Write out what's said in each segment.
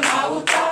Mauta,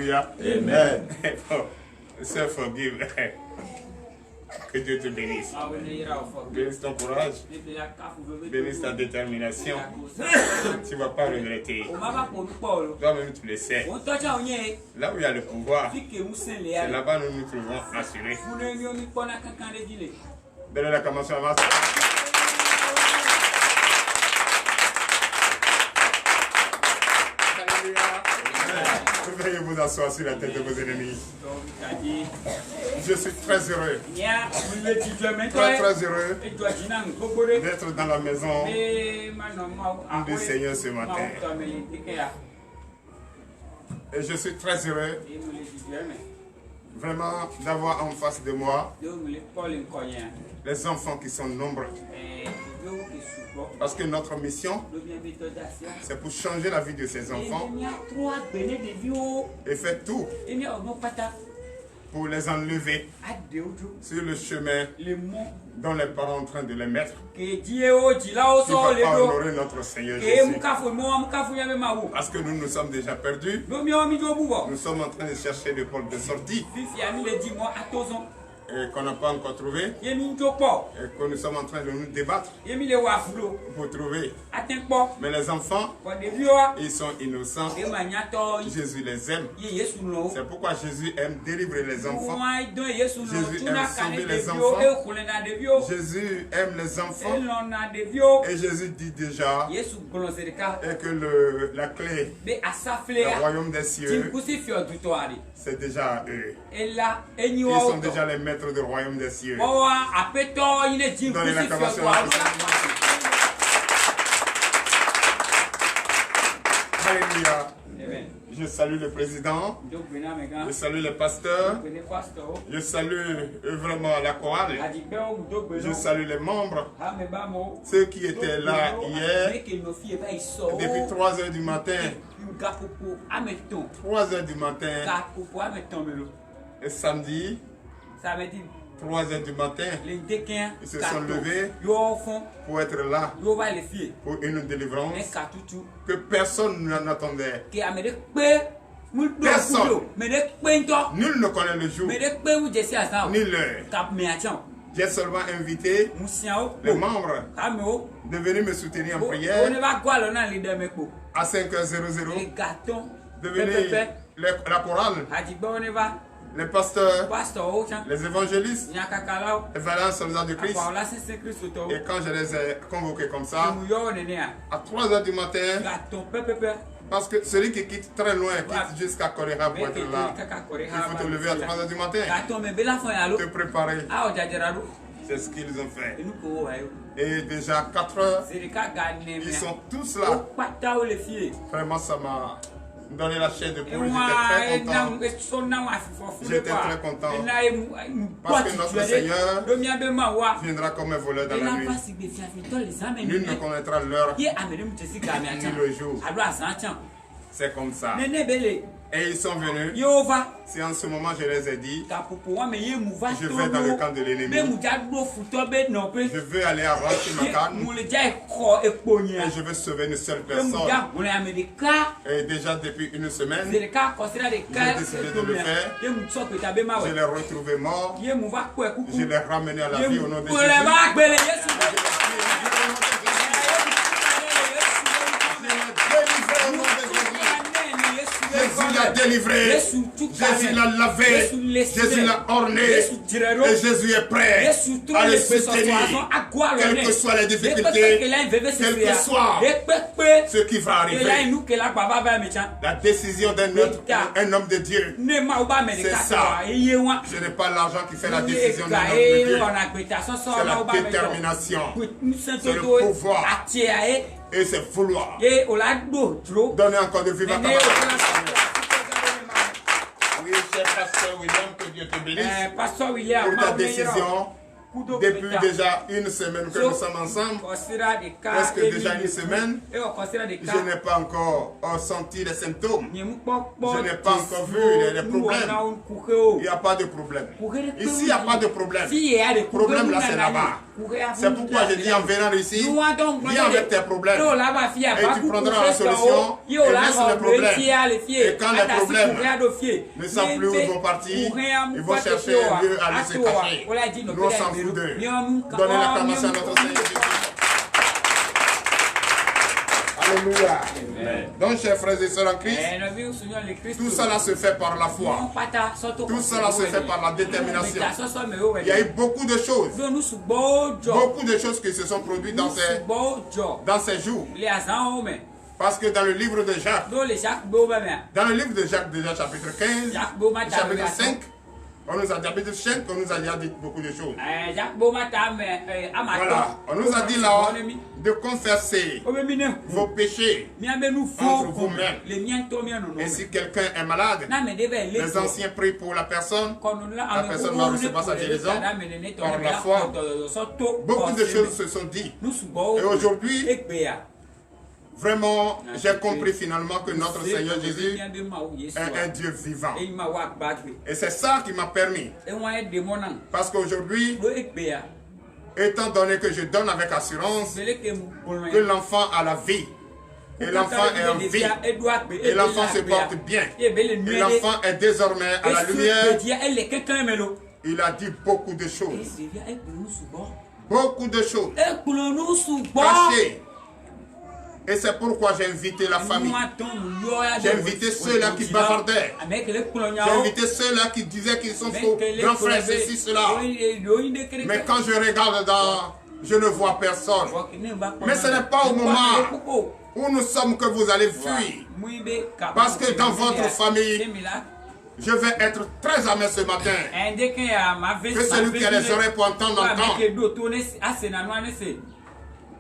Alléluia. Amen. Sœur, forgive. Que Dieu te bénisse. Bénisse ton courage. Bénisse ta détermination. Tu ne vas pas regretter. Toi-même, tu le sais. Là où il y a le pouvoir, c'est là-bas nous nous trouvons assurés. Donnez l'acclamation à Marthe. Veuillez vous asseoir sur la tête de vos ennemis. Je suis très heureux. Très heureux d'être dans la maison du Seigneur ce matin. Et je suis très heureux vraiment d'avoir en face de moi les enfants qui sont nombreux. Parce que notre mission, c'est pour changer la vie de ces enfants et faire tout pour les enlever sur le chemin dont les parents sont en train de les mettre. Qui va honorer notre Seigneur Jésus. Parce que nous nous sommes déjà perdus. Nous sommes en train de chercher des portes de sortie. Et qu'on n'a pas encore trouvé, et que nous sommes en train de nous débattre pour trouver. Mais les enfants, ils sont innocents. Jésus les aime. C'est pourquoi Jésus aime délivrer les enfants. Jésus aime sauver les enfants. Jésus aime les enfants. Et Jésus dit déjà et que la clé du royaume des cieux, c'est déjà eux. Ils sont déjà les maîtres du royaume des cieux. Donnez l'acclamation à Christ. Alléluia. Je salue le président. Je salue le pasteur. Je salue vraiment la chorale. Je salue les membres. Ceux qui étaient là hier. Depuis 3 h du matin. 3 h du matin. Et samedi. 3 h du matin, ils se sont levés pour être là pour une délivrance que personne n'en attendait. Personne. Nul ne connaît le jour ni l'heure. J'ai seulement invité les membres de venir me soutenir en prière à 5 h 00. De venir la chorale. Les pasteurs, les évangélistes, les valeurs soldats de Christ. Et quand je les ai convoqués comme ça, à 3 h du matin, parce que celui qui quitte très loin, quitte jusqu'à Korea pour être là, il faut te lever à 3 h du matin, te préparer. C'est ce qu'ils ont fait. Et déjà 4 h, ils sont tous là. Vraiment, ça m'a donné la chair de poule. J'étais très content. Parce que notre Seigneur viendra comme un voleur dans la nuit. Nul ne connaîtra l'heure ni le jour. C'est comme ça. Et ils sont venus. C'est en ce moment je les ai dit, je vais dans le camp de l'ennemi. Je veux aller à Ranchimakan. Et je veux sauver une seule personne. Et déjà depuis une semaine, j'ai décidé de le faire. Je l'ai retrouvé mort. Je l'ai ramené à la vie au nom de Jésus. Jésus l'a délivré, Jésus l'a lavé, Jésus l'a orné, et Jésus est prêt à le soutenir, quelles que soient les difficultés, quel que soit ce qui va arriver. La décision d'un homme de Dieu, c'est ça. Ce n'est pas l'argent qui fait la décision d'un homme de Dieu, c'est la détermination, c'est le pouvoir. Et c'est vouloir. Donnez encore de vivre à ta Oui, cher pasteur William, que Dieu te bénisse pour ta décision. Depuis déjà une semaine que nous sommes ensemble, presque déjà une semaine, je n'ai pas encore senti les symptômes. Je n'ai pas encore vu les problèmes. Il n'y a pas de problème. Ici, il n'y a pas de problème. Le problème là, c'est là-bas. C'est pourquoi je dis en venant ici, viens avec tes problèmes. Et tu prendras la solution et laisse les problèmes. Et quand les problèmes ne savent plus où ils vont partir, ils vont chercher un lieu à aller se cacher. Nous on s'en fout d'eux. Donnez l'acclamation à notre Seigneur Jésus. Alléluia. Donc, chers frères et sœurs en Christ, tout cela se fait par la foi. Tout cela se fait par la détermination. Il y a eu beaucoup de choses. Beaucoup de choses qui se sont produites dans ces jours. Parce que dans le livre de Jacques, déjà chapitre 15, chapitre 5, on nous a dit beaucoup de choses. Voilà. On nous a dit là de confesser vos péchés entre vous-mêmes. Et si quelqu'un est malade, les anciens prient pour la personne va recevoir sa guérison par la foi. Beaucoup de choses se sont dites. Et aujourd'hui, vraiment, j'ai compris finalement que notre Seigneur Jésus est un Dieu vivant. Et c'est ça qui m'a permis. Parce qu'aujourd'hui, étant donné que je donne avec assurance que l'enfant a la vie, et l'enfant est en vie, et l'enfant se porte bien, et l'enfant est désormais à la lumière, il a dit beaucoup de choses. Beaucoup de choses. Cachées. Et c'est pourquoi j'ai invité la famille. J'ai invité ceux-là qui bavardaient. J'ai invité ceux-là qui disaient qu'ils sont faux, grands frères, ceci, cela. Mais quand je regarde dedans, je ne vois personne. Mais ce n'est pas au moment où nous sommes que vous allez fuir. Parce que dans votre famille, je vais être très amer ce matin. Que celui qui a les oreilles pour entendre, entend.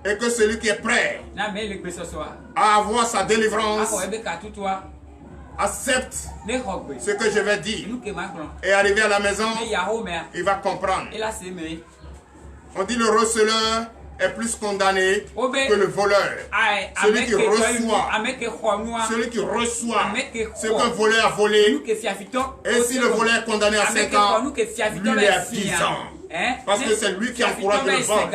Et que celui qui est prêt à avoir sa délivrance accepte ce que je vais dire. Et arrivé à la maison, il va comprendre. On dit le receleur est plus condamné que le voleur. Celui qui reçoit ce qu'un voleur a volé. Et si le voleur est condamné à 5 ans, lui est à 10 ans. Parce que c'est lui qui encourage le vol.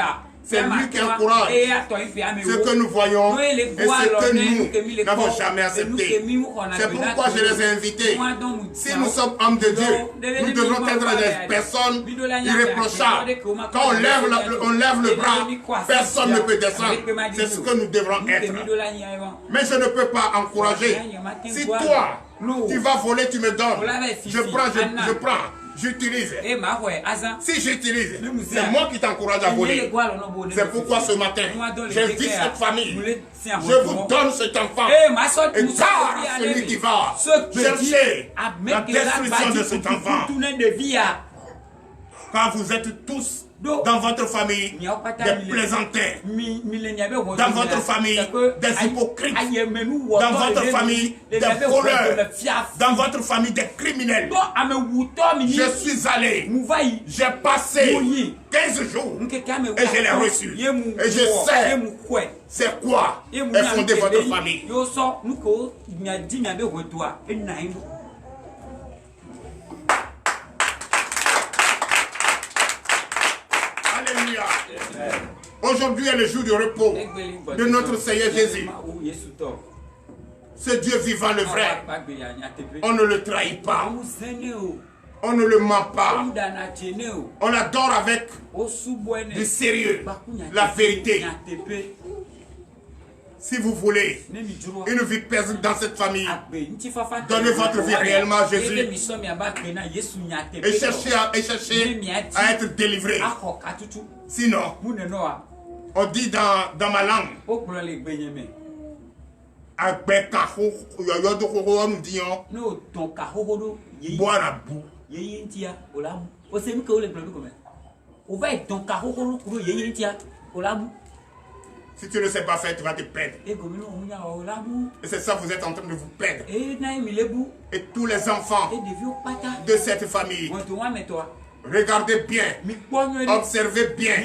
C'est lui qui encourage ce que nous voyons et ce que nous n'avons jamais accepté. C'est pourquoi je les ai invités. Si nous sommes hommes de Dieu, nous devons être des personnes irréprochables. Quand on lève le bras, personne ne peut descendre. C'est ce que nous devrons être. Mais je ne peux pas encourager. Si toi, tu vas voler, tu me donnes. Je prends. J'utilise. Si j'utilise, c'est moi qui t'encourage à voler. C'est pourquoi ce matin, j'invite cette famille. Je vous donne cet enfant. Et car celui qui va chercher la destruction de cet enfant. Quand vous êtes tous dans votre famille des plaisantins, dans votre famille des hypocrites, dans votre famille des voleurs, dans votre famille des criminels. Je suis allé, j'ai passé 15 jours et je l'ai reçu. Et je sais c'est quoi est fondé votre famille. Aujourd'hui est le jour du repos de notre Seigneur Jésus. Ce Dieu vivant, le vrai. On ne le trahit pas. On ne le ment pas. On adore avec du sérieux, la vérité. Si vous voulez une vie paisible dans cette famille, donnez votre vie réellement à Jésus et cherchez à être délivré. Sinon, on dit dans ma langue, boire à bout. Si tu ne sais pas faire, tu vas te perdre. Et c'est ça, vous êtes en train de vous perdre. Et tous les enfants de cette famille, regardez bien, observez bien,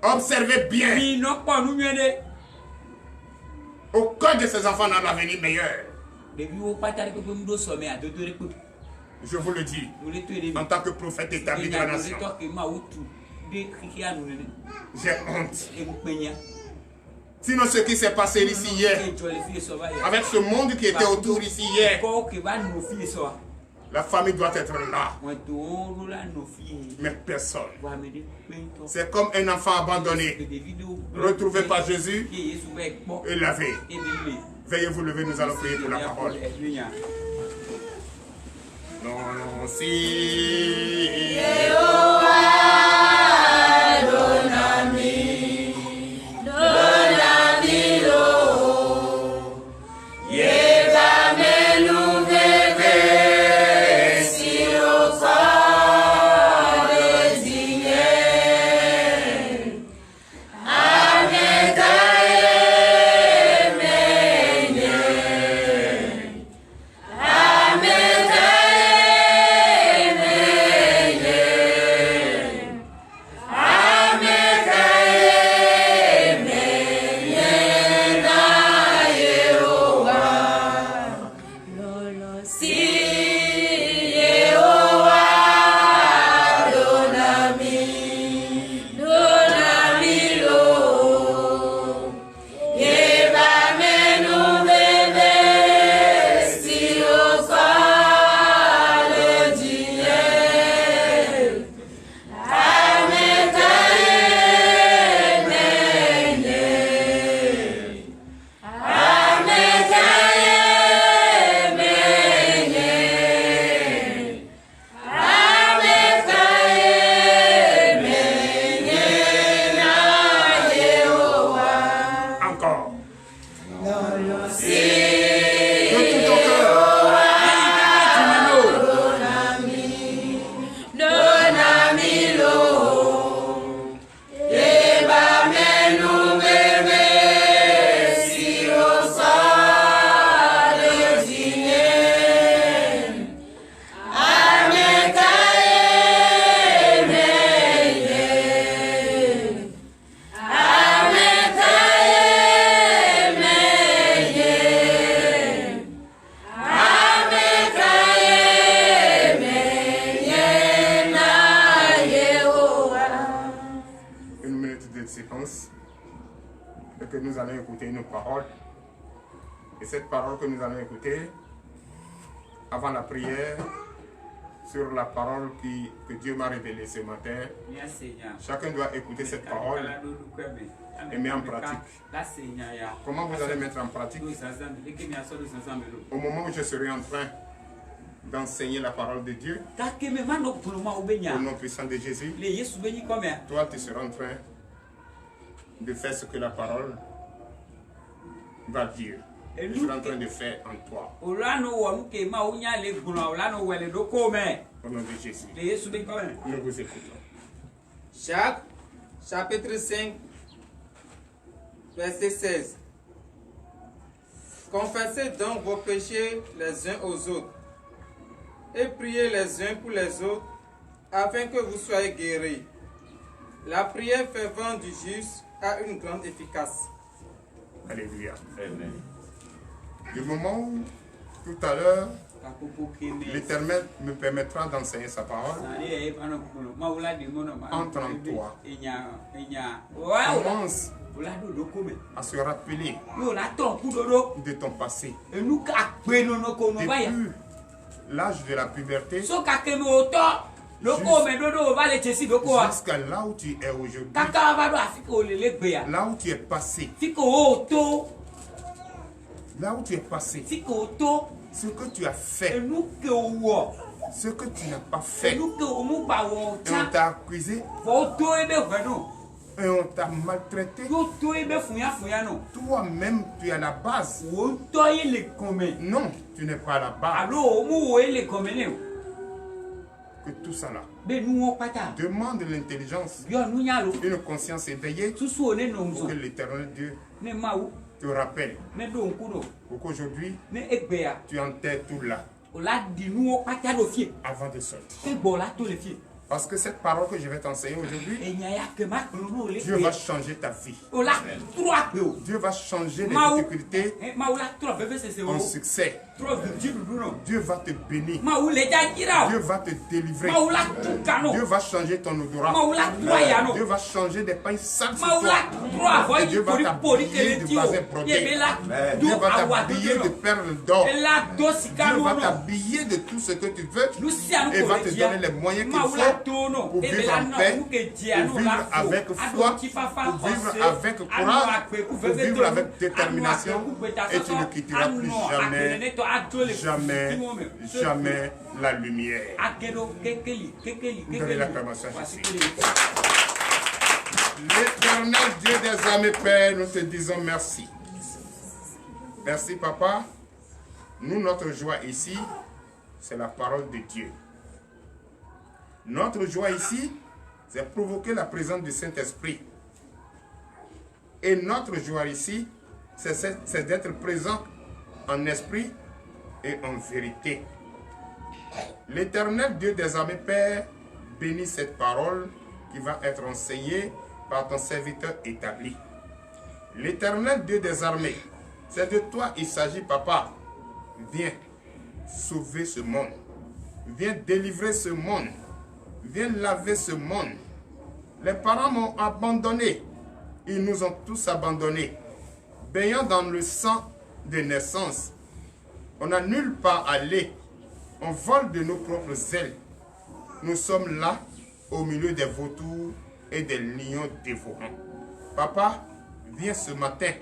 observez bien. Aucun de ces enfants n'a l'avenir meilleur. Je vous le dis, en tant que prophète établi de la nation. J'ai honte. Sinon, ce qui s'est passé ici hier, avec ce monde qui était autour ici hier, la famille doit être là. Mais personne. C'est comme un enfant abandonné, retrouvé par Jésus et lavé. Veuillez vous lever, nous allons prier pour la parole. Non, si. Et que nous allons écouter une parole. Et cette parole que nous allons écouter, avant la prière, sur la parole que Dieu m'a révélée ce matin, chacun doit écouter cette parole et mettre en pratique. Comment vous allez mettre en pratique? Au moment où je serai en train d'enseigner la parole de Dieu, au nom puissant de Jésus, toi tu seras en train de faire ce que la parole va dire. Je suis en train de faire en toi. Au nom de Jésus. Nous vous écoutons. Jacques, chapitre 5, verset 16. Confessez donc vos péchés les uns aux autres et priez les uns pour les autres afin que vous soyez guéris. La prière fervente du juste a une grande efficace. Alléluia. Amen. Du moment où, tout à l'heure, l'Éternel me permettra d'enseigner sa parole, entre en toi. Commence à se rappeler de ton passé. Depuis l'âge de la puberté, jusqu'à là où tu es aujourd'hui, là où tu es passé, là où tu es passé, ce que tu as fait, ce que tu n'as pas fait, et on t'a accusé, et on t'a maltraité, toi-même tu es à la base. Non, tu n'es pas à la base. Que tout ça là demande l'intelligence, une conscience éveillée pour que l'Éternel Dieu te rappelle. Pour qu'aujourd'hui tu enterres tout là avant de sortir. Parce que cette parole que je vais t'enseigner aujourd'hui, Dieu va changer ta vie. Dieu va changer les difficultés en succès. Dieu va te bénir. Dieu va te délivrer. Dieu va changer ton odorat. Dieu va changer des pains sales sur toi. Et Dieu va t'habiller de bazin brodé. Dieu va t'habiller de perles d'or. Dieu va t'habiller de tout ce que tu veux et va te donner les moyens qu'il faut pour vivre en paix, pour vivre avec foi, pour vivre avec courage, pour vivre avec détermination, et tu ne quitteras plus jamais, jamais, jamais la lumière. Donnez l'acclamation à Jésus. L'éternel Dieu des armées, Père, nous te disons merci. Merci, Papa. Nous, notre joie ici, c'est la parole de Dieu. Notre joie ici, c'est provoquer la présence du Saint-Esprit. Et notre joie ici, c'est d'être présent en esprit et en vérité. L'Éternel Dieu des armées, Père, bénit cette parole qui va être enseignée par ton serviteur établi. L'Éternel Dieu des armées, c'est de toi il s'agit, Papa. Viens sauver ce monde. Viens délivrer ce monde. Viens laver ce monde. Les parents m'ont abandonné. Ils nous ont tous abandonnés. Baignant dans le sang de naissance. On n'a nulle part à aller. On vole de nos propres ailes. Nous sommes là, au milieu des vautours et des lions dévorants. Papa, viens ce matin,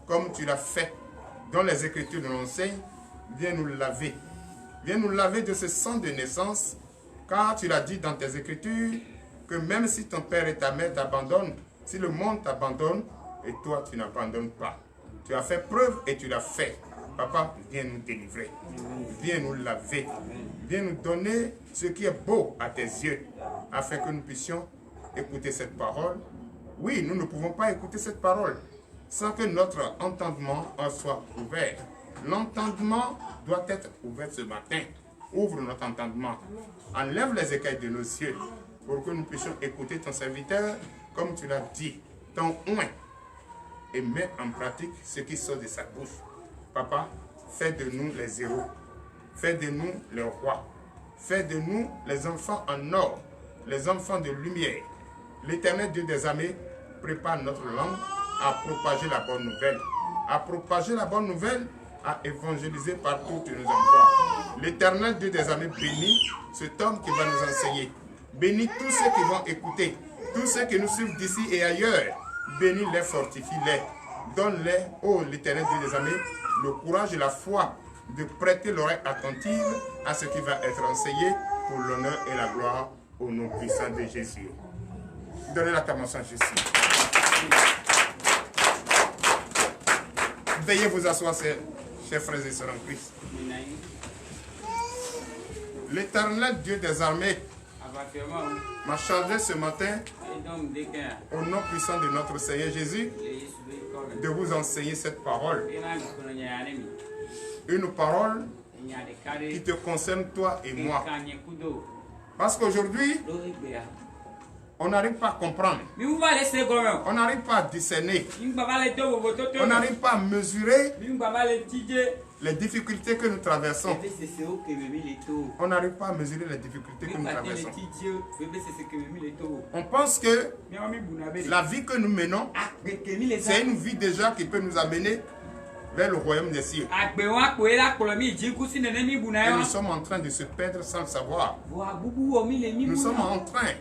comme tu l'as fait dans les Écritures de l'enseigne. Viens nous laver. Viens nous laver de ce sang de naissance, car tu l'as dit dans tes Écritures, que même si ton père et ta mère t'abandonnent, si le monde t'abandonne, et toi tu n'abandonnes pas. Tu as fait preuve et tu l'as fait. Papa, viens nous délivrer. Viens nous laver. Viens nous donner ce qui est beau à tes yeux, afin que nous puissions écouter cette parole. Oui, nous ne pouvons pas écouter cette parole sans que notre entendement en soit ouvert. L'entendement doit être ouvert ce matin. Ouvre notre entendement. Enlève les écailles de nos yeux pour que nous puissions écouter ton serviteur comme tu l'as dit, ton oint, et mets en pratique ce qui sort de sa bouche. Papa, fais de nous les héros. Fais de nous les rois. Fais de nous les enfants en or, les enfants de lumière. L'Éternel Dieu des armées prépare notre langue à propager la bonne nouvelle. À propager la bonne nouvelle, à évangéliser partout où tu nous envoies. L'Éternel Dieu des armées bénit cet homme qui va nous enseigner. Bénis tous ceux qui vont écouter, tous ceux qui nous suivent d'ici et ailleurs. Bénis-les, fortifie-les. Donne-les, ô l'Éternel Dieu des armées, le courage et la foi de prêter l'oreille attentive à ce qui va être enseigné pour l'honneur et la gloire au nom puissant de Jésus. Donnez l'acclamation à Jésus. Veuillez vous asseoir, chers frères et sœurs en Christ. L'Éternel Dieu des armées m'a chargé ce matin, au nom puissant de notre Seigneur Jésus, de vous enseigner cette parole. Une parole qui te concerne toi et moi. Parce qu'aujourd'hui, on n'arrive pas à comprendre. On n'arrive pas à discerner. On n'arrive pas à mesurer les difficultés que nous traversons. On n'arrive pas à mesurer les difficultés que nous traversons. On pense que la vie que nous menons, c'est une vie déjà qui peut nous amener vers le royaume des cieux. Et nous sommes en train de se perdre sans le savoir. Nous sommes en train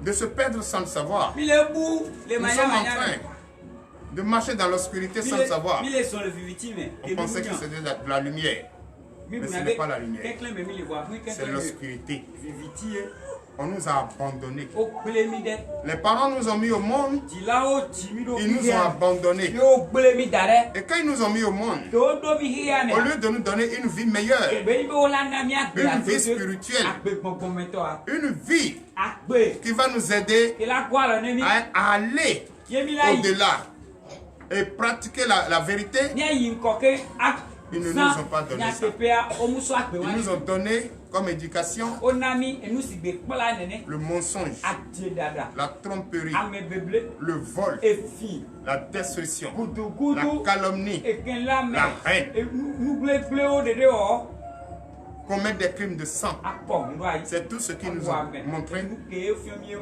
de se perdre sans le savoir. Nous sommes en train de marcher dans l'obscurité sans le savoir. On pensait que c'était de la lumière. Mais ce n'est pas la lumière. C'est l'obscurité. On nous a abandonnés. Les parents nous ont mis au monde. Ils nous ont abandonnés. Et quand ils nous ont mis au monde, au lieu de nous donner une vie meilleure, une vie spirituelle, une vie qui va nous aider à aller au-delà et pratiquer la vérité, Ils ne nous ont pas donné ça. Ils nous ont donné comme éducation le mensonge, la tromperie, le vol, la destruction, la calomnie, la haine. Commettre des crimes de sang. C'est tout ce qu'ils nous ont montré et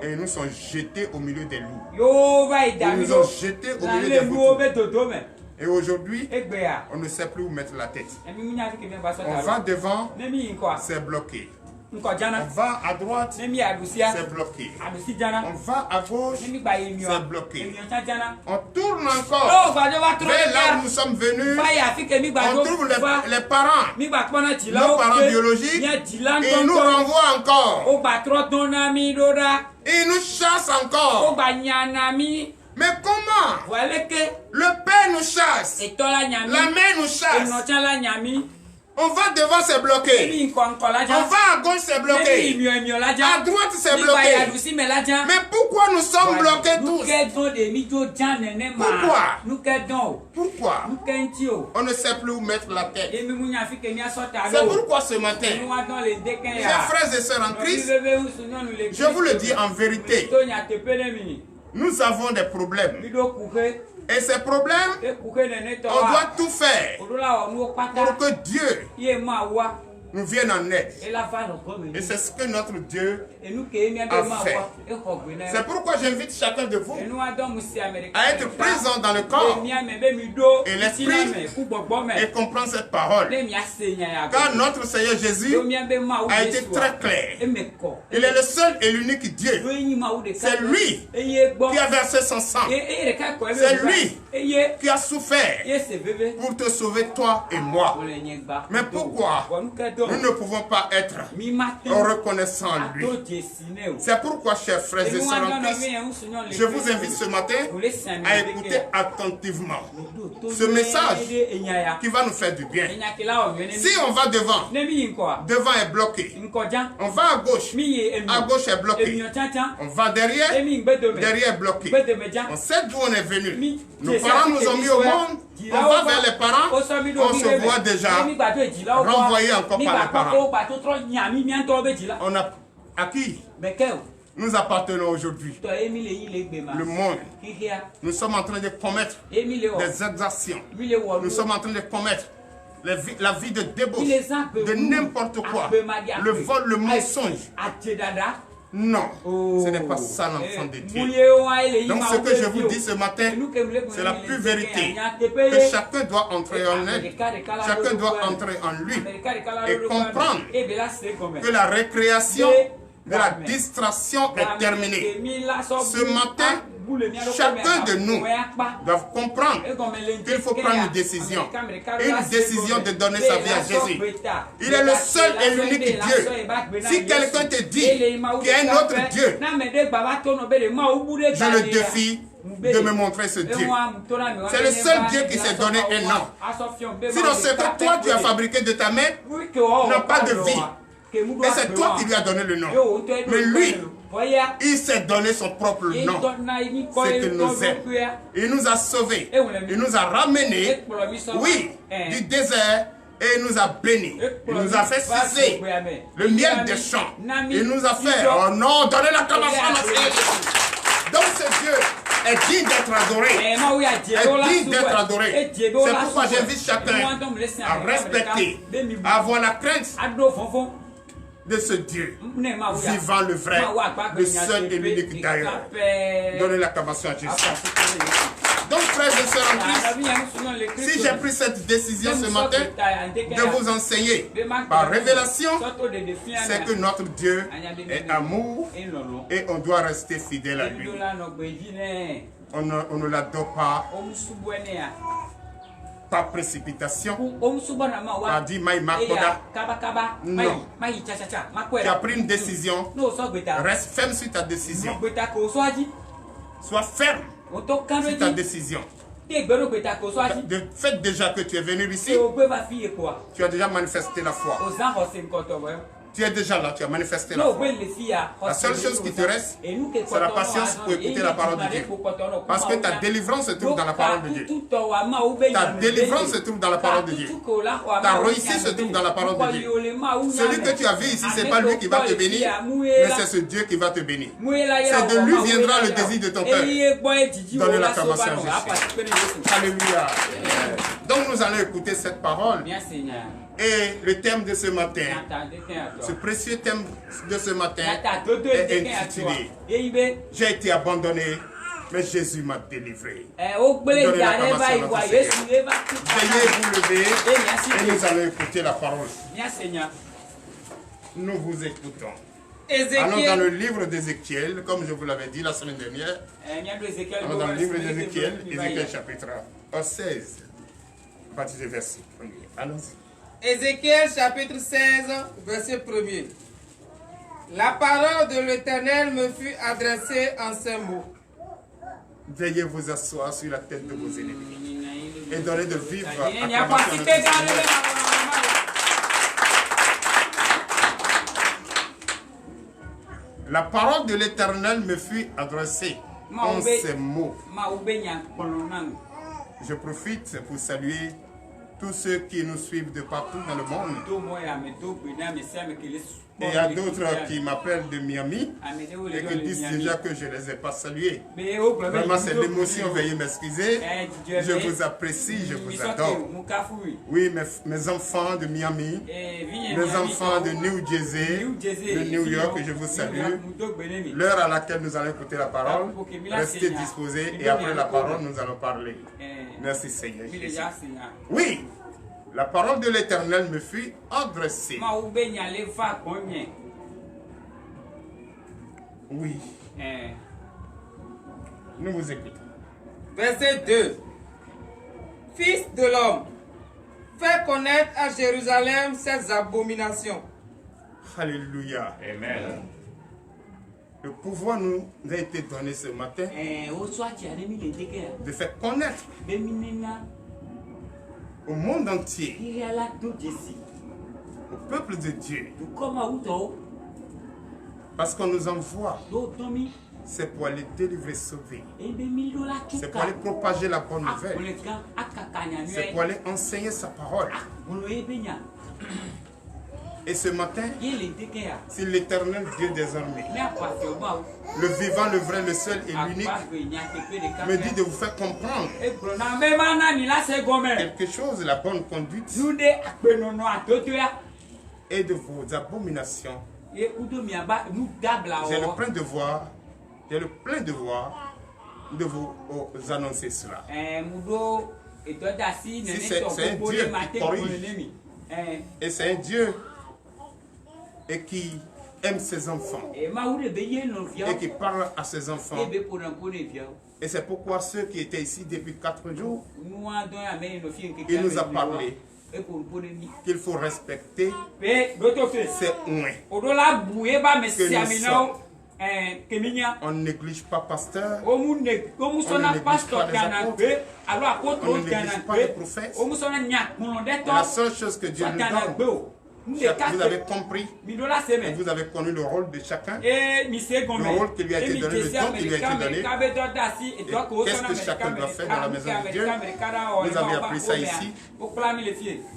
ils nous sont jetés au milieu des loups. Ils nous ont jetés au milieu des vautours. Et aujourd'hui, on ne sait plus où mettre la tête. On va devant, c'est bloqué. On va à droite, c'est bloqué. On va à gauche, c'est bloqué. On tourne encore vers là où nous sommes venus. On trouve les parents, nos parents biologiques, et ils nous renvoient encore. Ils nous chassent encore. Mais comment? Le père nous chasse, la mère nous chasse. On va devant, c'est bloqué. On va à gauche, c'est bloqué. À droite, c'est bloqué. Mais pourquoi nous sommes bloqués tous? Pourquoi? On ne sait plus où mettre la tête. C'est pourquoi ce matin, chers frères et sœurs en Christ, je vous le dis en vérité, nous avons des problèmes. Et ces problèmes, on doit tout faire pour que Dieu nous vienne en aide. Et c'est ce que notre Dieu a fait. C'est pourquoi j'invite chacun de vous à être présent dans le corps et l'esprit et comprendre cette parole. Car notre Seigneur Jésus a été très clair. Il est le seul et l'unique Dieu. C'est lui qui a versé son sang. C'est lui qui a souffert pour te sauver toi et moi. Mais pourquoi nous ne pouvons pas être reconnaissants en lui? C'est pourquoi, chers frères et sœurs en Christ, je vous invite ce matin à écouter attentivement ce message qui va nous faire du bien. Si on va devant, devant est bloqué. On va à gauche est bloqué. On va derrière est bloqué. On sait d'où on est venu. Nos parents nous ont mis au monde. On va vers les parents, on se voit déjà renvoyé encore par les parents. On a à qui nous appartenons aujourd'hui? Le monde. Nous sommes en train de commettre des exactions. Nous sommes en train de commettre la vie de débauche, de n'importe quoi. Le vol, le mensonge. Non, ce n'est pas ça l'enfant de Dieu. Donc ce que je vous dis ce matin, c'est la plus vérité. Que chacun doit entrer en elle, chacun doit entrer en lui et comprendre que la récréation de la distraction est terminée. Ce matin, chacun de nous doit comprendre qu'il faut prendre une décision de donner sa vie à Jésus. Il est le seul et l'unique Dieu. Si quelqu'un te dit qu'il y a un autre Dieu, je le défie de me montrer ce Dieu. C'est le seul Dieu qui s'est donné un nom. Sinon, ce que toi tu as fabriqué de ta main n'a pas de vie. Et c'est toi qui lui as donné le nom. Mais lui, il s'est donné son propre nom. C'est qu'il nous aime. Il nous a sauvés. Il nous a ramenés, oui, du désert. Et il nous a bénis. Il nous a fait sucer le miel des champs. Il nous a fait, oh non, donnez la commence à Jésus. Donc ce Dieu est digne d'être adoré. Est digne d'être adoré. C'est pourquoi j'invite chacun à respecter, à avoir la crainte de ce Dieu, vivant le vrai, le seul et l'unique d'ailleurs. Donnez l'acclamation à Jésus. Donc, frères et sœurs en Christ, si j'ai pris cette décision ce matin de vous enseigner par révélation, c'est que notre Dieu est amour et on doit rester fidèle à lui. On ne l'adore pas par précipitation, on dit Maï Makoda. Non. Tu as pris une décision, reste ferme sur ta décision. Sois ferme sur ta décision. De fait déjà que tu es venu ici, tu as déjà manifesté la foi. Tu es déjà là, tu as manifesté la foi. La seule chose qui te reste, c'est la patience pour écouter la parole de Dieu. Parce que ta délivrance se trouve dans la parole de Dieu. Ta délivrance se trouve dans la parole de Dieu. Ta réussite se trouve dans la parole de Dieu. Celui que tu as vu ici, ce n'est pas lui qui va te bénir, mais c'est ce Dieu qui va te bénir. C'est de lui viendra le désir de ton cœur. Donne l'acclamation à Jésus. Alléluia. Donc nous allons écouter cette parole. Et le thème de ce matin, ce précieux thème de ce matin est intitulé « J'ai été abandonné, mais Jésus m'a délivré ». Veuillez vous lever et nous allons écouter la parole. Nous vous écoutons. Allons dans le livre d'Ézéchiel, comme je vous l'avais dit la semaine dernière. Allons dans le livre d'Ézéchiel, Ézéchiel chapitre 16, à partir du verset 1er. Allons-y. Ézéchiel chapitre 16, verset 1er. La parole de l'Éternel me fut adressée en ces mots. Veuillez vous asseoir sur la tête de vos ennemis et donnez de vivre La parole de l'Éternel me fut adressée en ces mots. Je profite pour saluer tous ceux qui nous suivent de partout dans le monde. Et il y a d'autres qui m'appellent de Miami et qui disent déjà que je ne les ai pas salués. Vraiment, c'est l'émotion, veuillez m'excuser. Je vous apprécie, je vous adore. Oui, mes enfants de Miami, mes enfants de New Jersey, de New York, je vous salue. L'heure à laquelle nous allons écouter la parole, restez disposés et après la parole, nous allons parler. Merci Seigneur Jésus. Oui, la parole de l'Éternel me fut adressée. Oui. Nous vous écoutons. Verset 2. Fils de l'homme, fais connaître à Jérusalem ses abominations. Alléluia. Amen. Le pouvoir nous a été donné ce matin de faire connaître au monde entier, au peuple de Dieu, parce qu'on nous envoie, c'est pour aller délivrer, sauver, c'est pour aller propager la bonne nouvelle, c'est pour aller enseigner sa parole. Et ce matin, c'est l'Éternel Dieu des armées, le vivant, le vrai, le seul et l'unique, me dit de vous faire comprendre quelque chose de la bonne conduite et de vos abominations. J'ai le plein devoir, de vous annoncer cela. Si c'est un Dieu qui corrige, et c'est un Dieu et qui aime ses enfants et qui parle à ses enfants. Et c'est pourquoi ceux qui étaient ici depuis 4 jours, il nous a parlé qu'il faut respecter ces oins que nous sommes. On ne néglige pas pasteur, on ne néglige pas les apôtres, on ne néglige pas les prophètes. La seule chose que Dieu nous donne, vous avez compris et vous avez connu le rôle de chacun, le rôle qui lui a été donné, le don qui lui a été donné. Et qu'est-ce que chacun doit faire dans la maison de Dieu? Vous avez appris ça ici.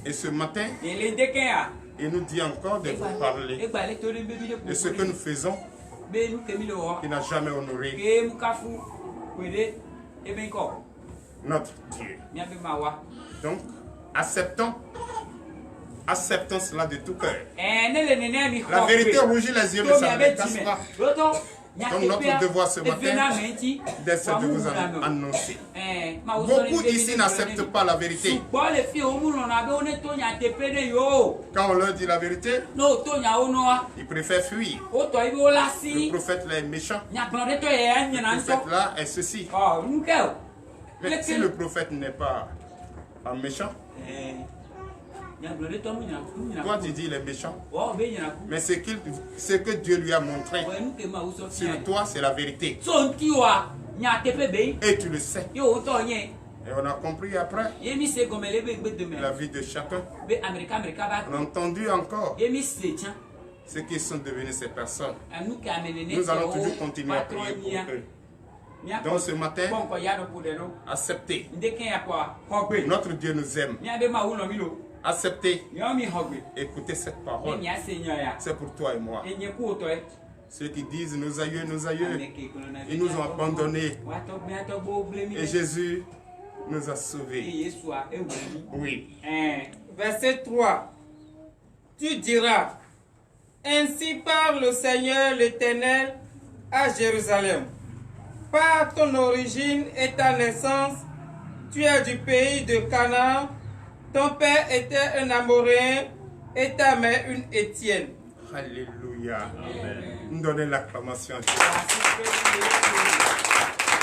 Et ce matin, il nous dit encore de vous parler de ce que nous faisons, qui n'a jamais honoré notre Dieu. Donc, acceptons cela de tout cœur. La vérité rougit les yeux, mais ça ne casse pas. Donc notre devoir ce matin, c'est de vous annoncer. Beaucoup ici n'acceptent pas la vérité. Quand on leur dit la vérité, ils préfèrent fuir. Le prophète là est méchant. Le prophète là est ceci. Mais si le prophète n'est pas un méchant, toi tu dis il est méchant, mais ce que Dieu lui a montré sur toi, c'est la vérité. Et tu le sais. Et on a compris après la vie de chacun. On a entendu encore ceux qui sont devenus ces personnes. Nous allons toujours continuer à prier pour eux. Donc ce matin, acceptez. Notre Dieu nous aime. Acceptez. Écoutez cette parole. C'est pour toi et moi. Ceux qui disent nos aïeux, ils nous ont abandonnés. Et Jésus nous a sauvés. Oui. Verset 3. Tu diras, ainsi parle le Seigneur l'Éternel à Jérusalem. Par ton origine et ta naissance, tu es du pays de Canaan. Ton père était un Amoréen et ta mère une Étienne. Alléluia. Nous donnons l'acclamation à Jésus.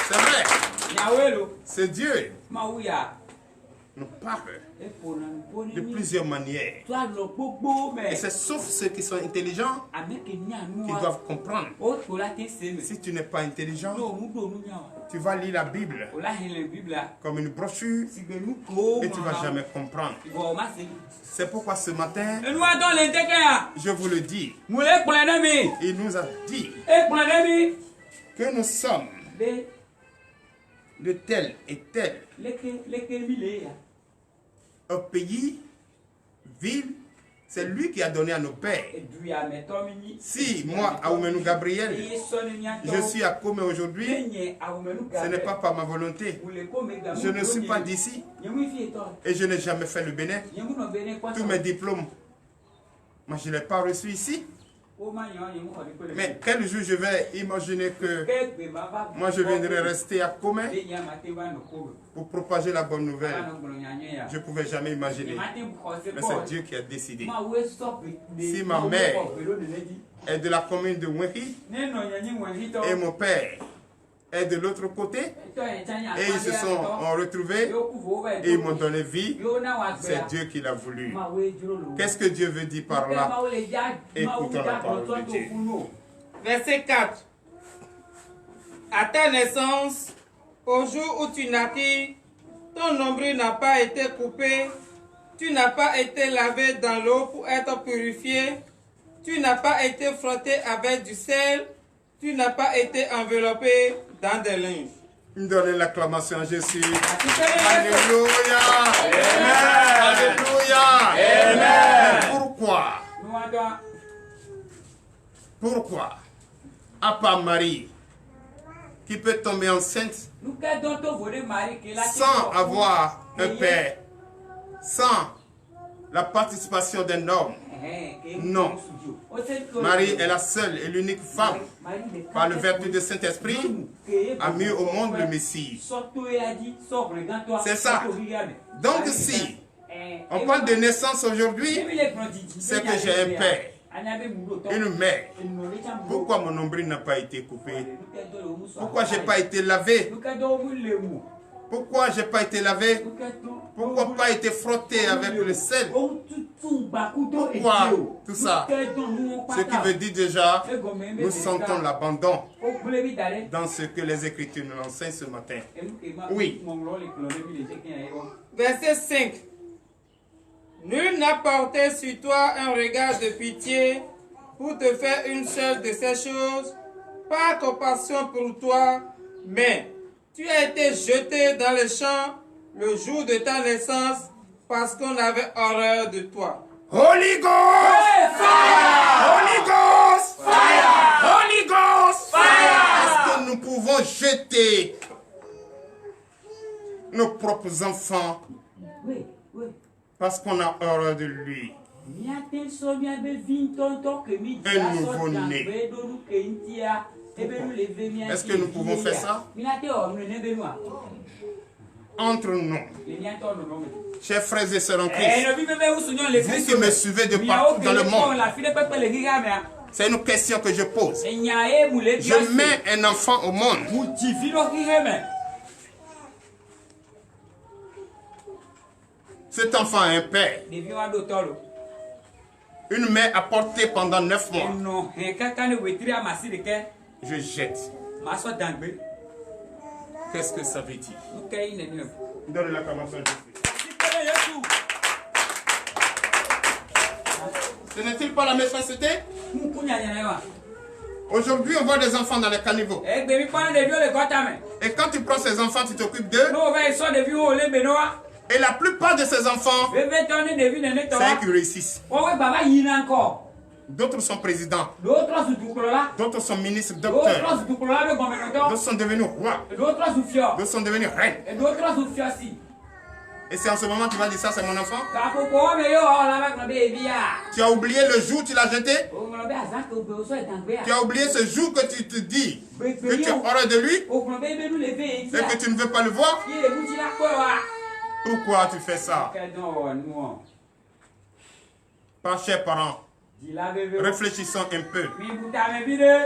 C'est vrai. C'est Dieu. Nous parle de plusieurs manières. Et c'est sauf ceux qui sont intelligents qui doivent comprendre. Si tu n'es pas intelligent, tu vas lire la Bible comme une brochure et tu ne vas jamais comprendre. C'est pourquoi ce matin, je vous le dis, il nous a dit que nous sommes de tel et tel un pays, ville, c'est lui qui a donné à nos pères. Si moi, Aoumenou Gabriel, je suis à Kome aujourd'hui, ce n'est pas par ma volonté. Je ne suis pas d'ici et je n'ai jamais fait le Bénin. Tous mes diplômes, moi je ne l'ai pas reçu ici. Mais quel jour je vais imaginer que moi je viendrai rester à Kome pour propager la bonne nouvelle? Je ne pouvais jamais imaginer. Mais c'est Dieu qui a décidé. Si ma mère est de la commune de Wenki et mon père est de l'autre côté et ils se sont retrouvés et ils m'ont donné vie, c'est Dieu qui l'a voulu. Qu'est-ce que Dieu veut dire par là? Écoutons la parole de Dieu. Verset 4. À ta naissance, au jour où tu naquis, ton nombril n'a pas été coupé, tu n'as pas été lavé dans l'eau pour être purifié, tu n'as pas été frotté avec du sel, tu n'as pas été enveloppé dans des linges. Donnez l'acclamation à Jésus. Alléluia. Amen. Alléluia. Amen. Pourquoi à part Marie qui peut tomber enceinte sans avoir un père, sans la participation d'un homme? Non. Marie est la seule et l'unique femme, par le vertu du Saint-Esprit, a mis au monde le Messie. C'est ça. Donc si on parle de naissance aujourd'hui, c'est que j'ai un père, une mère. Pourquoi mon nombril n'a pas été coupé? Pourquoi je n'ai pas été lavé? Pourquoi je n'ai pas été lavé? Pourquoi pas été frotté avec le sel? Pourquoi tout ça? Ce qui veut dire déjà, nous sentons l'abandon dans ce que les Écritures nous enseignent ce matin. Oui. Verset 5. Nul n'a porté sur toi un regard de pitié pour te faire une seule de ces choses, par compassion pour toi, mais tu as été jeté dans les champs le jour de ta naissance parce qu'on avait horreur de toi. Holy Ghost! Fire! Holy Ghost! Fire! Holy Ghost! Fire! Est-ce que nous pouvons jeter nos propres enfants parce qu'on a horreur de lui? Un nouveau-né. Est-ce que nous pouvons faire ça? Entre nous, chers frères et sœurs en Christ, vous qui me suivez de partout dans le monde, c'est une question que je pose. Je mets un enfant au monde. Cet enfant a un père. Une mère a porté pendant 9 mois. Je jette. Qu'est-ce que ça veut dire? Donne l'acclamation à Jésus. Ce n'est-il pas la méchanceté? Aujourd'hui, on voit des enfants dans les caniveaux. Et quand tu prends ces enfants, tu t'occupes d'eux. Et la plupart de ces enfants, c'est eux qui réussissent. D'autres sont présidents. D'autres sont ministres, docteurs. D'autres sont devenus rois. D'autres sont devenus reines. Et c'est en ce moment que tu vas dire ça, c'est mon enfant. Tu as oublié le jour où tu l'as jeté. Tu as oublié ce jour que tu te dis que tu as horreur de lui et que tu ne veux pas le voir. Pourquoi tu fais ça? Pas chers parents, réfléchissons un peu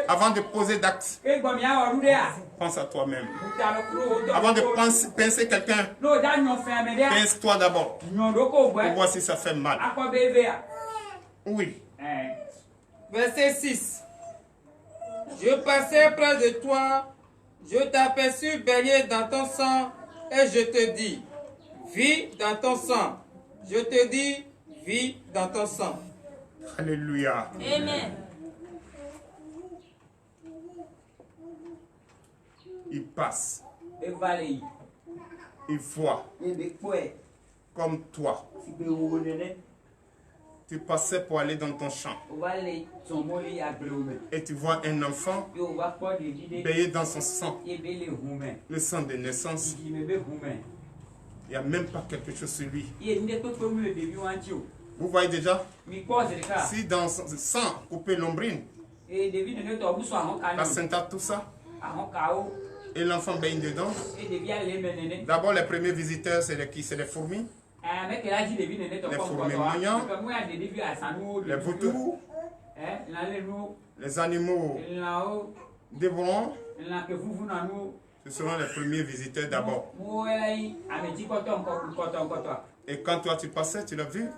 avant de poser d'actes. Pense à toi-même. Avant de pincer quelqu'un, pince-toi d'abord pour voir si ça fait mal. Oui. Verset 6. Je passais près de toi, je t'aperçus baigné dans ton sang, et je te dis, vis dans ton sang. Je te dis, vis dans ton sang. Alléluia. Amen. Il passe. Il voit. Comme toi. Tu passais pour aller dans ton champ. Et tu vois un enfant baigné dans son sang. Le sang de naissance. Il n'y a même pas quelque chose sur lui. Vous voyez déjà? Si dans son sang coupé l'ombrine, la syntaxe, tout ça, et l'enfant baigne dedans. D'abord, les premiers visiteurs, c'est qui? C'est les fourmis. Les fourmis moignants, les vautours, les animaux dévorants. Ce seront les premiers visiteurs d'abord. Et quand toi tu passais, tu l'as vu,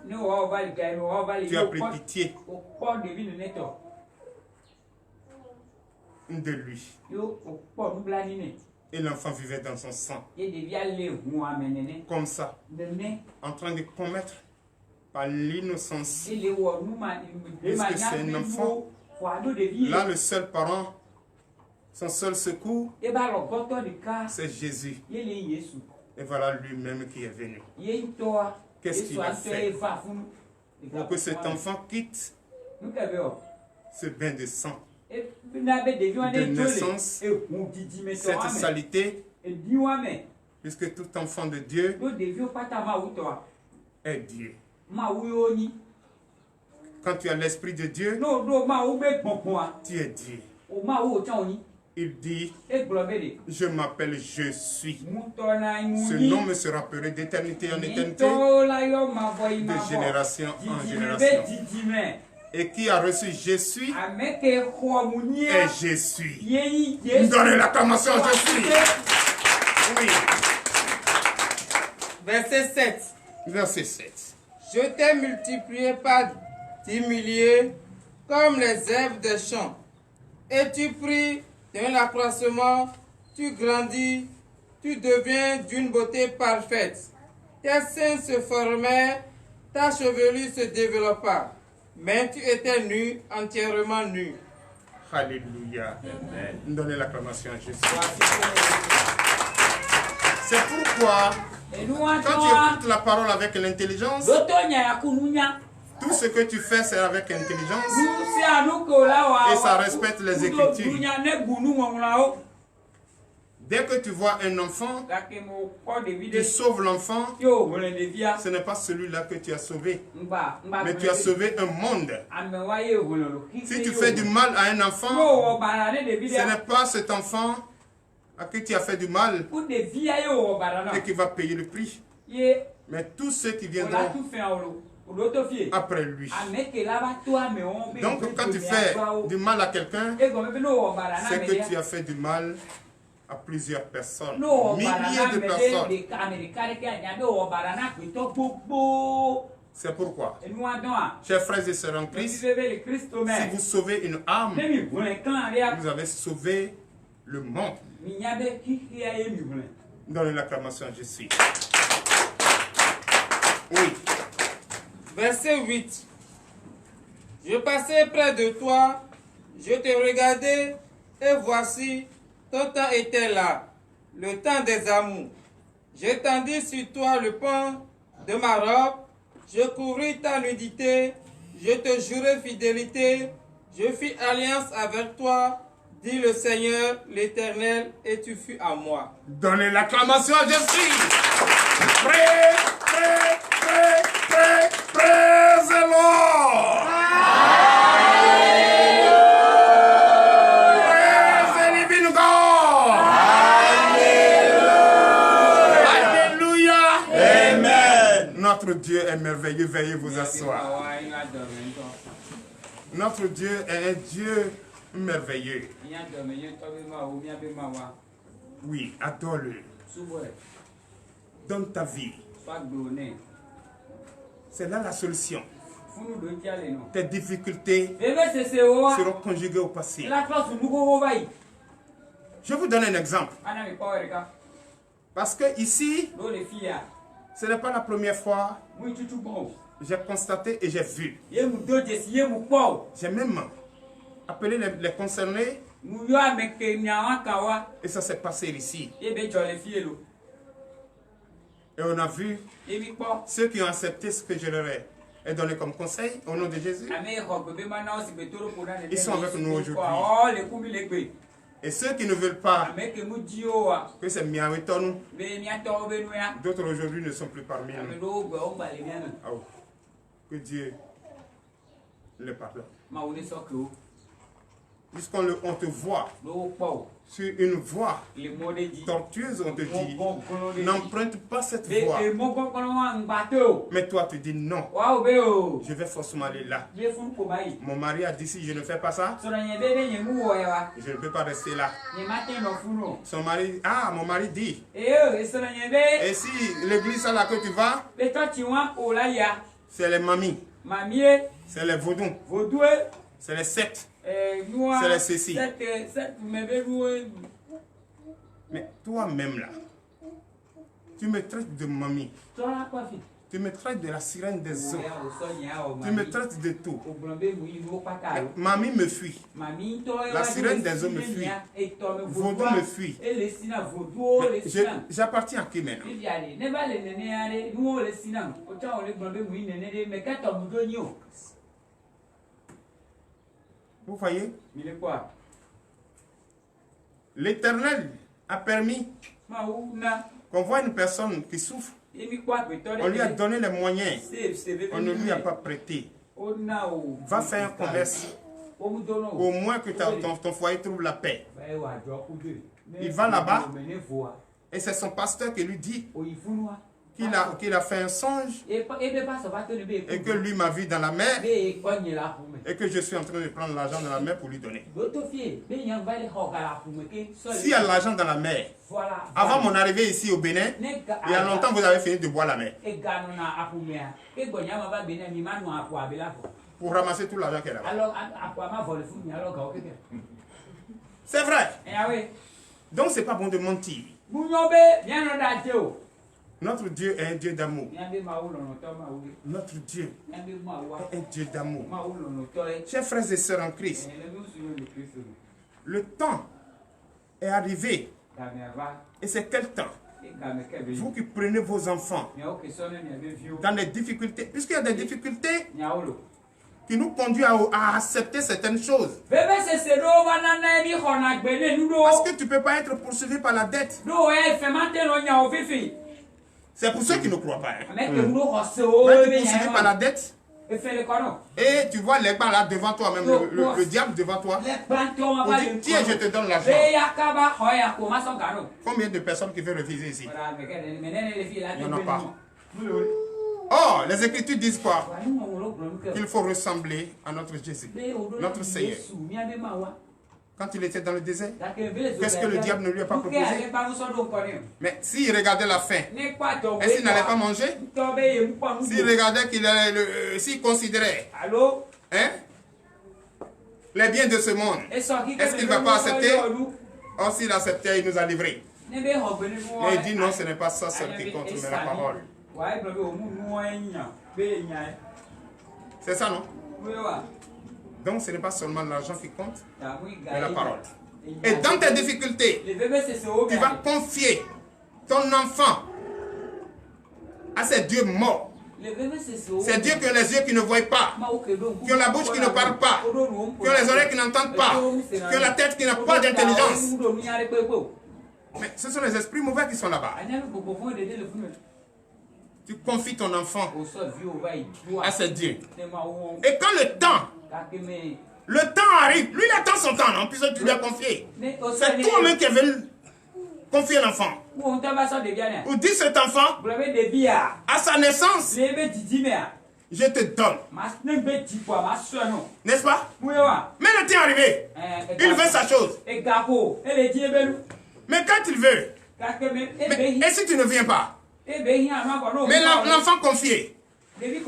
tu as pris pitié de lui. Et l'enfant vivait dans son sang. Comme ça. En train de commettre par l'innocence. Puisque c'est un enfant. Là, le seul parent, son seul secours, c'est Jésus. Et voilà lui-même qui est venu. Qu'est-ce qu'il a fait pour que cet enfant quitte ce bain de sang, de naissance, cette saleté, puisque tout enfant de Dieu est Dieu. Quand tu as l'Esprit de Dieu, tu es Dieu. Il dit, je m'appelle Je suis. Ce nom me sera rappelé d'éternité en éternité, de génération en génération. Et qui a reçu Je suis, et Je suis. Donnez l'acclamation, Je suis. Oui. Verset 7. Verset 7. Je t'ai multiplié par 10 milliers comme les herbes des champs. Et tu pris d'un accroissement, tu grandis, tu deviens d'une beauté parfaite. Tes seins se formèrent, ta chevelure se développa, mais tu étais nu, entièrement nu. Alléluia. Donnez l'acclamation à Jésus. C'est pourquoi, quand tu écoutes la parole avec l'intelligence, tout ce que tu fais, c'est avec intelligence. Et ça respecte les Écritures. Dès que tu vois un enfant, tu sauves l'enfant. Ce n'est pas celui-là que tu as sauvé, mais tu as sauvé un monde. Si tu fais du mal à un enfant, ce n'est pas cet enfant à qui tu as fait du mal et qui va payer le prix, mais tous ceux qui viendront après lui. Donc quand tu fais du mal à quelqu'un, c'est que tu as fait du mal à plusieurs personnes, milliers de personnes. C'est pourquoi, chers frères et sœurs en Christ, si vous sauvez une âme, vous avez sauvé le monde. Donnez l'acclamation, je suis. Oui. Verset 8. Je passais près de toi, je te regardais, et voici, ton temps était là, le temps des amours. J'étendis sur toi le pan de ma robe, je couvris ta nudité, je te jurai fidélité, je fis alliance avec toi, dit le Seigneur l'Éternel, et tu fus à moi. Donnez l'acclamation à Jésus. Praise the Lord. Praise the living God. Alléluia. Amen. Notre Dieu est merveilleux. Veuillez vous asseoir. Notre Dieu est un Dieu merveilleux. Oui, adore-le. Donne ta vie. C'est là la solution. Tes difficultés seront conjuguées au passé. Je vous donne un exemple. Parce que ici, ce n'est pas la première fois que j'ai constaté et j'ai vu. J'ai même appelé les concernés. Et ça s'est passé ici. Et on a vu ceux qui ont accepté ce que je leur ai donné comme conseil au nom de Jésus. Ils sont avec nous aujourd'hui. Et ceux qui ne veulent pas que c'est Miaweton, d'autres aujourd'hui ne sont plus parmi nous. Oh, que Dieu le pardonne. Puisqu'on te voit sur une voie tortueuse, on te dit, n'emprunte pas cette voie. Mais toi, tu dis non. Je vais forcément aller là. Mon mari a dit, si je ne fais pas ça, je ne peux pas rester là. Son mari, mon mari dit, et si l'église à laquelle tu vas, c'est les mamies, c'est les vaudous, c'est les sectes. C'est la ceci. Mais toi-même là, tu me traites de mamie. Tu me traites de la sirène des eaux. Tu me traites de tout. Mamie me fuit. La sirène des eaux me fuit. Vaudou me fuit. J'appartiens à qui maintenant? Vous voyez? L'Éternel a permis qu'on voit une personne qui souffre. On lui a donné les moyens. On ne lui a pas prêté. Va faire un commerce. Au moins que ton foyer trouve la paix. Il va là-bas. Et c'est son pasteur qui lui dit qu'il a fait un songe et que lui m'a vu dans la mer et que je suis en train de prendre l'argent dans la mer pour lui donner. S'il y a l'argent dans la mer, avant mon arrivée ici au Bénin, il y a longtemps vous avez fini de boire la mer pour ramasser tout l'argent qu'elle a. C'est vrai. Donc c'est pas bon de mentir. Notre Dieu est un Dieu d'amour. Notre Dieu est un Dieu d'amour. Chers frères et sœurs en Christ, le temps est arrivé. Et c'est quel temps? Vous qui prenez vos enfants dans des difficultés, puisqu'il y a des difficultés qui nous conduisent à accepter certaines choses. Parce que tu ne peux pas être poursuivi par la dette. C'est pour ceux qui ne croient pas. Mais tu es poursuivi par la dette. Et tu vois les bancs là devant toi, même le diable devant toi. Pour dire, tiens, je te donne l'argent. Combien de personnes qui veulent refuser ici? Il n'y en a pas. Oh, les Écritures disent quoi? Qu'il faut ressembler à notre Jésus, notre Seigneur. Quand il était dans le désert, qu'est-ce que le diable ne lui a pas proposé? Mais s'il regardait la faim, est-ce qu'il n'allait pas manger? S'il regardait s'il considérait les biens de ce monde, est-ce qu'il ne va pas accepter? Or, s'il acceptait, il nous a livrés. Mais il dit non, ce n'est pas ça seul qui compte, mais la parole. C'est ça, non? Donc ce n'est pas seulement l'argent qui compte, mais la parole. Et dans tes difficultés, tu vas confier ton enfant à ces dieux morts. Ces dieux qui ont les yeux qui ne voient pas, qui ont la bouche qui ne parle pas, qui ont les oreilles qui n'entendent pas, qui ont la tête qui n'a pas d'intelligence. Mais ce sont les esprits mauvais qui sont là-bas. Tu confies ton enfant à ces dieux. Et quand le temps arrive, lui il attend son temps, non? Puisque tu lui as confié. C'est toi-même qui es venu confier l'enfant. Ou dis cet enfant, à sa naissance, je te donne. N'est-ce pas? Mais le temps est arrivé. Il veut sa chose. Mais quand il veut, et si tu ne viens pas? Mais l'enfant confié, il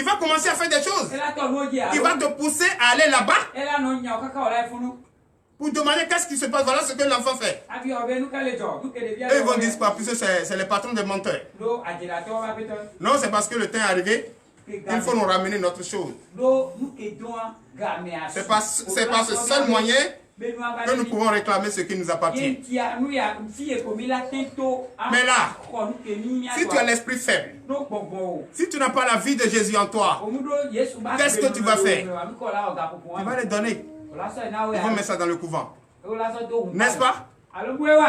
va commencer à faire des choses. Il va te pousser à aller là-bas pour demander qu'est-ce qui se passe. Voilà ce que l'enfant fait. Et ils vont dire quoi? Puisque c'est les patrons des menteurs. Non, c'est parce que le temps est arrivé. Il faut nous ramener notre chose. C'est par ce seul moyen que nous pouvons réclamer ce qui nous appartient. Mais là, si tu as l'esprit faible, si tu n'as pas la vie de Jésus en toi, qu'est-ce que tu vas faire? Tu vas les donner. Ils vont mettre ça dans le couvent. N'est-ce pas?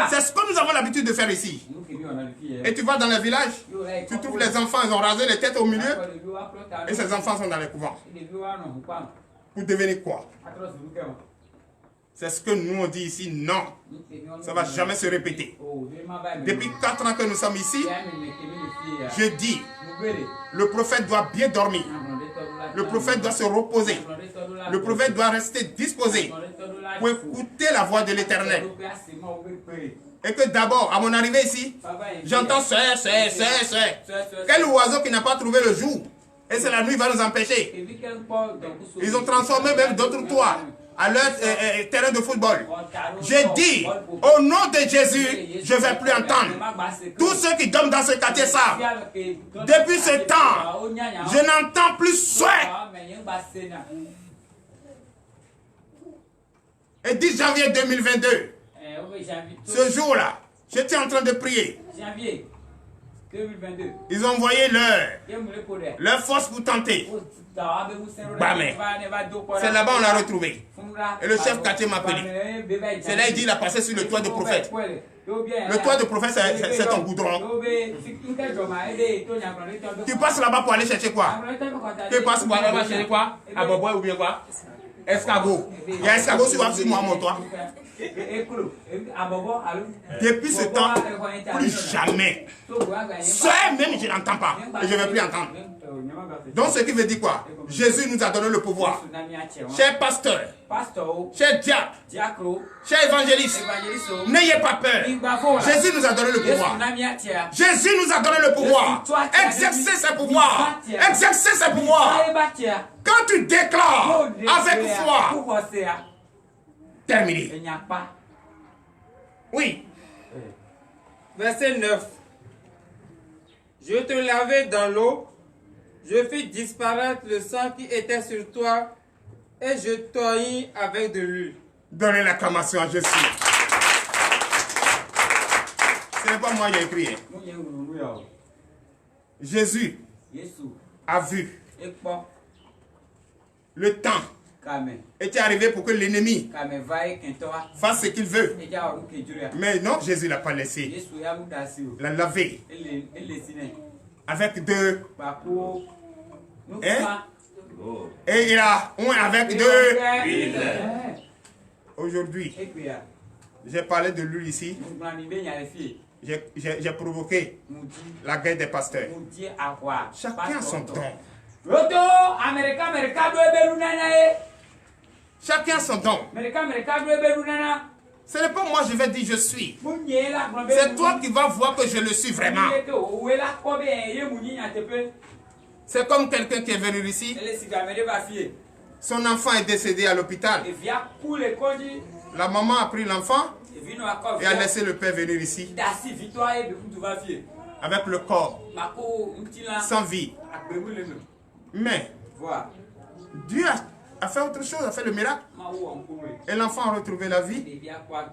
C'est ce que nous avons l'habitude de faire ici. Et tu vas dans les villages, tu trouves les enfants, ils ont rasé les têtes au milieu, et ces enfants sont dans les couvents. Pour devenir quoi? C'est ce que nous on dit ici, non. Ça ne va jamais se répéter. Depuis 4 ans que nous sommes ici, je dis, le prophète doit bien dormir. Le prophète doit se reposer. Le prophète doit rester disposé pour écouter la voix de l'Éternel. Et que d'abord, à mon arrivée ici, j'entends quel oiseau qui n'a pas trouvé le jour. Et c'est la nuit qui va nous empêcher. Ils ont transformé même d'autres toits à leur terrain de football. J'ai dit, au nom de Jésus, je ne vais plus entendre. Tous ceux qui dorment dans ce quartier savent. Depuis ce temps, je n'entends plus souhait. Et 10 janvier 2022, ce jour-là, j'étais en train de prier. Ils ont envoyé leur force pour tenter. Bamé. C'est là-bas on l'a retrouvé. Et le chef quartier m'a appelé. C'est là il dit il a passé sur le toit de prophète. Le toit de prophète c'est ton goudron. Tu passes là-bas pour aller chercher quoi? Tu passes pour aller chercher quoi? À Boboy ou bien quoi? Escargot. Il y a escargot sur moi mon toit. Depuis ce temps, plus jamais. Seul même je n'entends pas. Et je ne vais plus entendre. Donc ce qui veut dire quoi? Jésus nous a donné le pouvoir. Chers pasteurs, chers diacres, chers évangélistes, n'ayez pas peur. Jésus nous a donné le pouvoir. Jésus nous a donné le pouvoir. Exercez ce pouvoir. Exercez ce pouvoir. Quand tu déclares avec foi, terminé. Oui. Verset 9. Je te lavai dans l'eau, je fis disparaître le sang qui était sur toi, et je t'oignis avec de l'huile. Donnez l'acclamation à Jésus. Ce n'est pas moi qui ai écrit. Jésus a vu le temps était arrivé pour que l'ennemi fasse ce qu'il veut. Mais non, Jésus ne l'a pas laissé. Il l'a lavé avec de... Hein? Et il a un avec de... Aujourd'hui, j'ai parlé de l'huile ici. J'ai provoqué la guerre des pasteurs. Chacun son don. Chacun son don. Ce n'est pas moi je vais dire je suis. C'est toi qui vas voir que je le suis vraiment. C'est comme quelqu'un qui est venu ici. Son enfant est décédé à l'hôpital. La maman a pris l'enfant et a laissé le père venir ici. Avec le corps sans vie. Mais Dieu a fait autre chose, a fait le miracle. Et l'enfant a retrouvé la vie.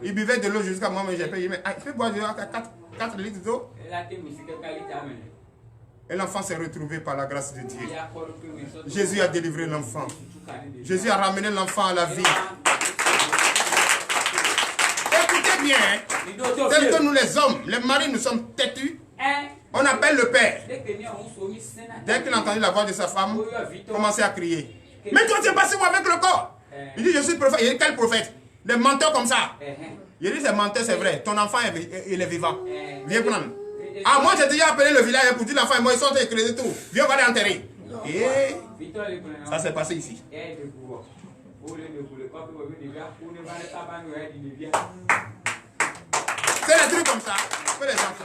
Il buvait de l'eau jusqu'à moi, mais j'ai payé. Mais il peut boire 4 litres d'eau. Et l'enfant s'est retrouvé par la grâce de Dieu. Jésus a délivré l'enfant. Jésus a ramené l'enfant à la vie. Écoutez bien, tel que nous les hommes, les maris, nous sommes têtus. On appelle le père. Dès qu'il a entendu la voix de sa femme, il a commencé à crier. Mais toi, tu es passé avec le corps. Il dit, je suis prophète. Il dit, quel prophète? Des menteurs comme ça. Il dit, c'est menteur, c'est vrai. Ton enfant, il est vivant. Viens prendre. Ah, moi, j'ai déjà appelé le village pour dire l'enfant est mort. Ils sont écrasés tout. Viens, on va l'enterrer. Et ça s'est passé ici. C'est des trucs comme ça. Fais les enfants.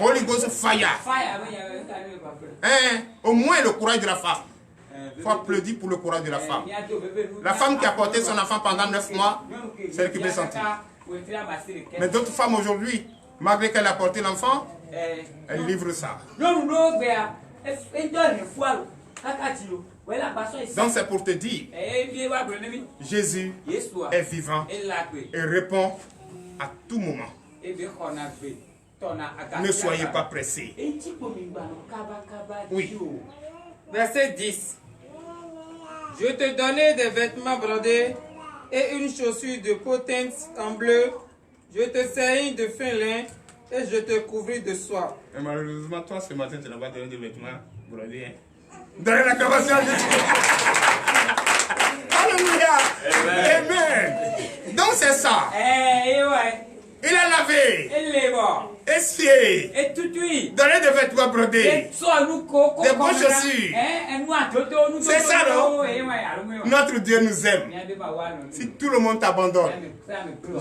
Holy Ghost fire. Au moins le courage de la femme. Il faut applaudir pour le courage de la femme. La femme qui a porté son enfant pendant 9 mois, c'est elle qui peut sentir. Mais d'autres femmes aujourd'hui, malgré qu'elle a porté l'enfant, elle livre ça. Donc c'est pour te dire, Jésus est vivant et répond à tout moment. Ne soyez pas pressés. Oui. Verset 10. Je te donnai des vêtements brodés et une chaussure de potence en bleu. Je te serris de fin lin et je te couvris de soie. Et malheureusement, toi, ce matin, tu n'as pas donné de vêtements brodés. Donne l'acclamation à Jésus. Alléluia. Amen. Donc c'est ça. Il a lavé, essuyé, donné des vêtements brodés, des bonnes chaussures. C'est ça, non? Notre Dieu nous aime. Si tout le monde t'abandonne,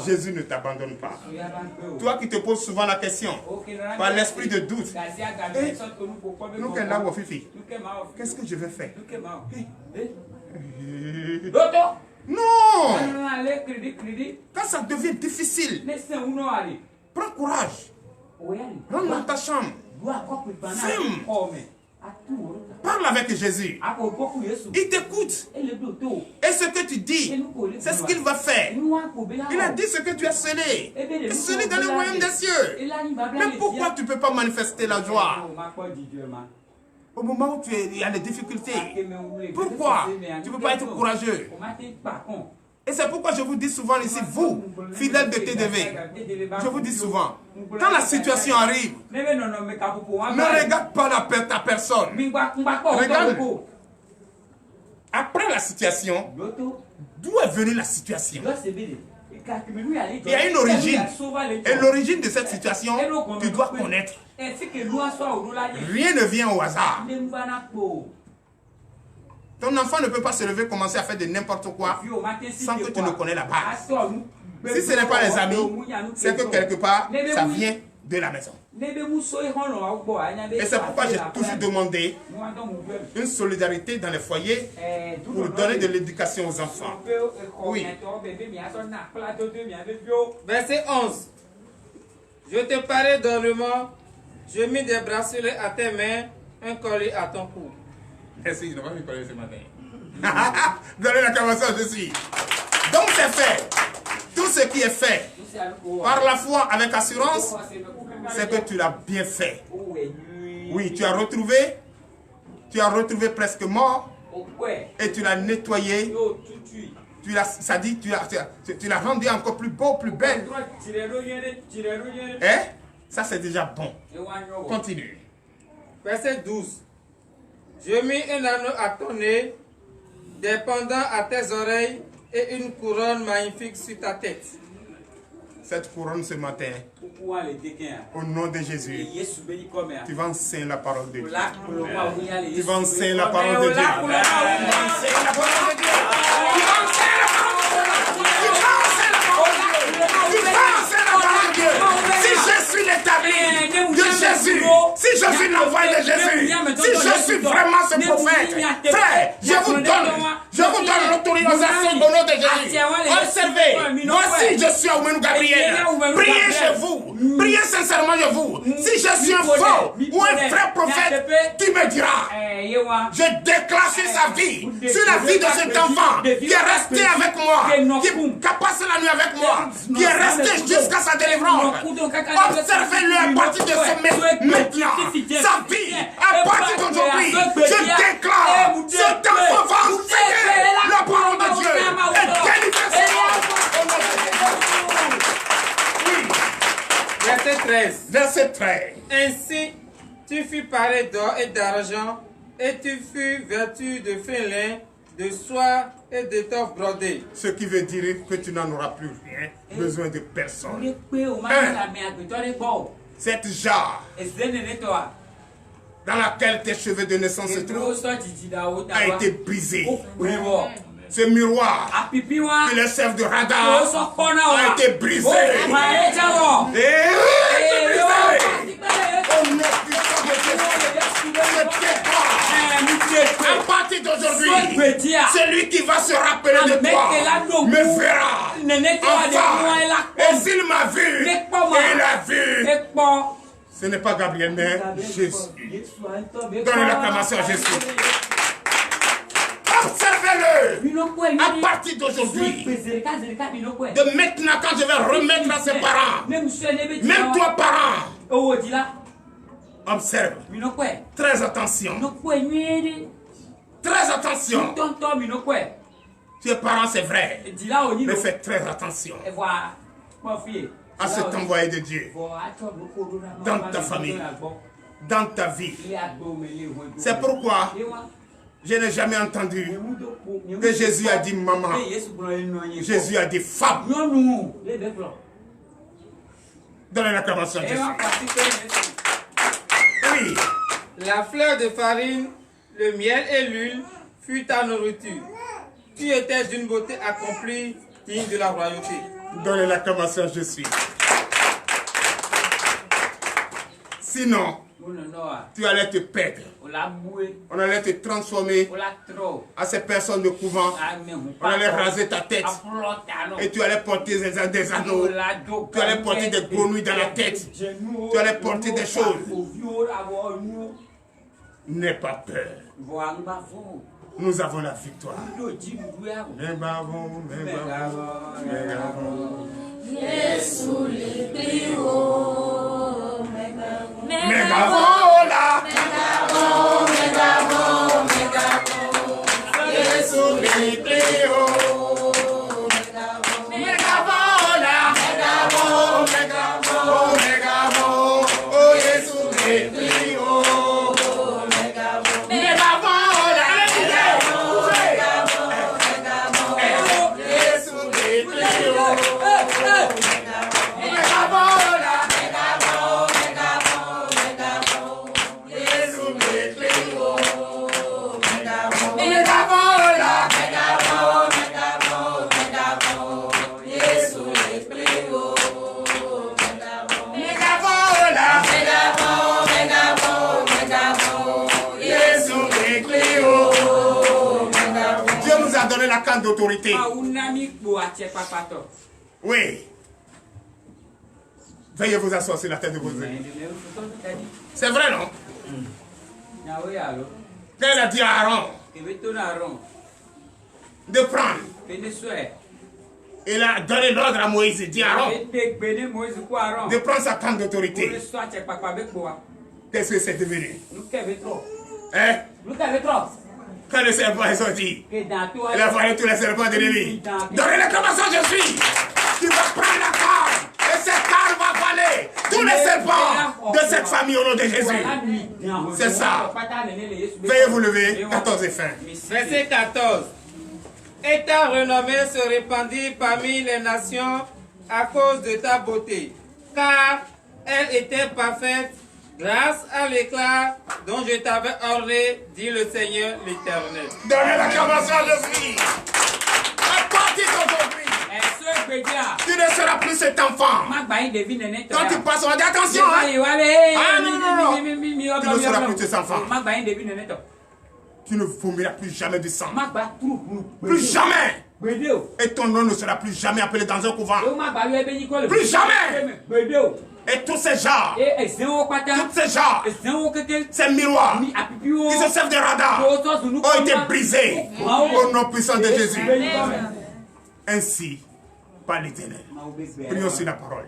Jésus ne t'abandonne pas. Toi qui te poses souvent la question, par l'esprit de doute, qu'est-ce que je vais faire? Non! Quand ça devient difficile, prends courage. Rentre dans ta chambre. Fume. Parle avec Jésus. Il t'écoute. Et ce que tu dis, c'est ce qu'il va faire. Il a dit ce que tu as scellé. Et scellé dans le royaume des cieux. Mais pourquoi tu ne peux pas manifester la joie? Au moment où il y a des difficultés, pourquoi tu ne peux pas être courageux? Et c'est pourquoi je vous dis souvent ici, vous, fidèles de TDV, je vous dis souvent, quand la situation arrive, ne regarde pas ta personne. Regarde. Après la situation, d'où est venue la situation? Il y a une origine. Et l'origine de cette situation, tu dois connaître. Rien ne vient au hasard. Ton enfant ne peut pas se lever et commencer à faire de n'importe quoi sans que tu ne connais la base. Si ce n'est pas les amis, c'est que quelque part, ça vient de la maison. Et c'est pourquoi j'ai toujours demandé une solidarité dans les foyers pour donner de l'éducation aux enfants. Oui. Verset 11. Je te parais d'ornements, je mis des bracelets à tes mains, un collier à ton cou. Merci, je n'ai pas mis collier ce matin. Donnez l'acclamation, je suis. Donc c'est fait. Tout ce qui est fait par la foi avec assurance, c'est que tu l'as bien fait. Oui, tu as retrouvé presque mort et tu l'as nettoyé. Tu l'as rendu encore plus beau, plus belle. Eh? Ça c'est déjà bon. Continue. Verset 12. Je mis un anneau à ton nez, des pendants à tes oreilles et une couronne magnifique sur ta tête. Cette couronne ce matin, au nom de Jésus, tu vas enseigner la parole de Dieu. Tu vas enseigner la parole de Dieu. Si je suis l'établi de Jésus, si je suis l'envoyé de Jésus, si je suis vraiment ce prophète, frère, je vous donne l'autorisation au nom de Jésus. Observez. Voici, je suis à Oumenou Gabriel. Priez chez vous. Priez sincèrement chez vous. Si je suis un faux ou un vrai prophète, tu me diras. Je déclare sur sa vie, sur la vie de cet enfant qui est resté avec moi, qui a passé la nuit avec moi, qui est resté jusqu'à sa délivrance. Observez-le à partir de ce maintenant. Sa vie, à partir d'aujourd'hui, je déclare, cet enfant va enseigner la parole de Dieu et délivrer ses Oui. Verset 13. Verset 13. Ainsi, tu fus paré d'or et d'argent, et tu fus vêtu de fin lin, de soie et d'étoffe brodée. Ce qui veut dire que tu n'en auras plus rien, besoin de personne. Cette jarre dans laquelle tes cheveux de naissance se trouvent a été brisé. Ce miroir qui le serve de radar a été brisé. À partir d'aujourd'hui, celui qui va se rappeler de toi me verra enfin. Et s'il m'a vu, il a vu. Ce n'est pas Gabriel, mais Jésus. Donnez l'acclamation à Jésus. Observez-le. À partir d'aujourd'hui, de maintenant, quand je vais remettre à ses parents, même toi, parents, observe. Très attention. Très attention. Tu es parent, c'est vrai. Mais fais très attention à cet envoyé de Dieu dans ta famille, dans ta vie. C'est pourquoi je n'ai jamais entendu que Jésus a dit maman. Jésus a dit femme. Donnez l'acclamation à Jésus. Oui. La fleur de farine, le miel et l'huile fut ta nourriture. Tu étais d'une beauté accomplie, digne de la royauté. Donnez l'acclamation à Jésus. Sinon, tu allais te perdre. On allait te transformer à ces personnes de couvent. On allait raser ta tête. Et tu allais porter des anneaux. Tu allais porter des grenouilles dans la tête. Tu allais porter des choses. N'aie pas peur. Nous avons la victoire. La carte d'autorité. Oui. Veuillez vous asseoir sur la tête de vos amis. C'est vrai, non? Qu'elle a dit à Aaron de prendre. Il a donné l'ordre à Moïse, dit à Aaron de prendre sa carte d'autorité. Qu'est-ce que c'est devenu? Hein? Quand le serpent est sorti, il a fallu tous les serpents de l'ennemi. Donnez l'acclamation à Jésus. Tu vas prendre la carte et cette carte va valer tous les serpents de cette famille au nom de Jésus. C'est ça. Veuillez vous lever. 14 et fin. Verset 14. Et ta renommée se répandit parmi les nations à cause de ta beauté, car elle était parfaite. Grâce à l'éclat dont je t'avais orné, dit le Seigneur l'Éternel. Donnez l'acclamation à Jésus. À partir d'aujourd'hui, tu ne seras plus cet enfant. Quand tu passes, on dit attention. Ah non, non, non. Tu ne seras plus cet enfant. Tu ne vomiras plus jamais de sang. Plus jamais. Et ton nom ne sera plus jamais appelé dans un couvent. Plus jamais. Et tous ces gens, toutes ces gens, ces miroirs qui se servent de radars ont été brisés au nom puissant de Jésus. Ainsi, par l'Éternel. Prions sur la parole.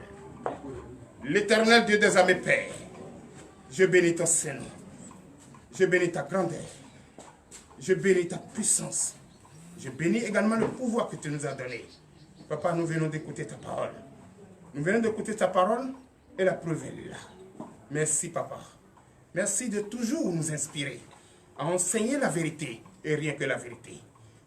L'Éternel Dieu des armées Père, je bénis ton Saint-Nom. Je bénis ta grandeur. Je bénis ta puissance. Je bénis également le pouvoir que tu nous as donné. Papa, nous venons d'écouter ta parole. Nous venons d'écouter ta parole et la preuve est là. Merci, Papa. Merci de toujours nous inspirer à enseigner la vérité et rien que la vérité.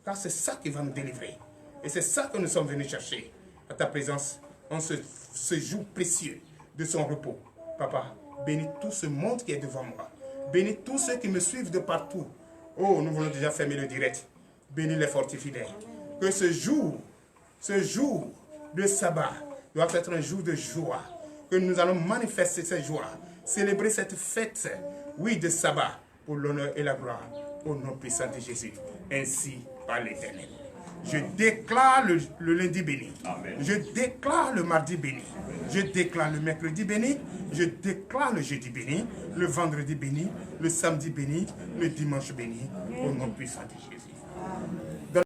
Car c'est ça qui va nous délivrer. Et c'est ça que nous sommes venus chercher à ta présence en ce jour précieux de son repos. Papa, bénis tout ce monde qui est devant moi. Bénis tous ceux qui me suivent de partout. Oh, nous voulons déjà fermer le direct. Bénis les fortifidèles. Que ce jour de sabbat doit être un jour de joie. Que nous allons manifester cette joie. Célébrer cette fête, oui, de sabbat, pour l'honneur et la gloire. Au nom puissant de Jésus. Ainsi par l'Éternel. Je déclare le lundi béni. Amen. Je déclare le mardi béni. Je déclare le mercredi béni. Je déclare le jeudi béni. Le vendredi béni. Le samedi béni. Le dimanche béni. Au nom puissant de Jésus.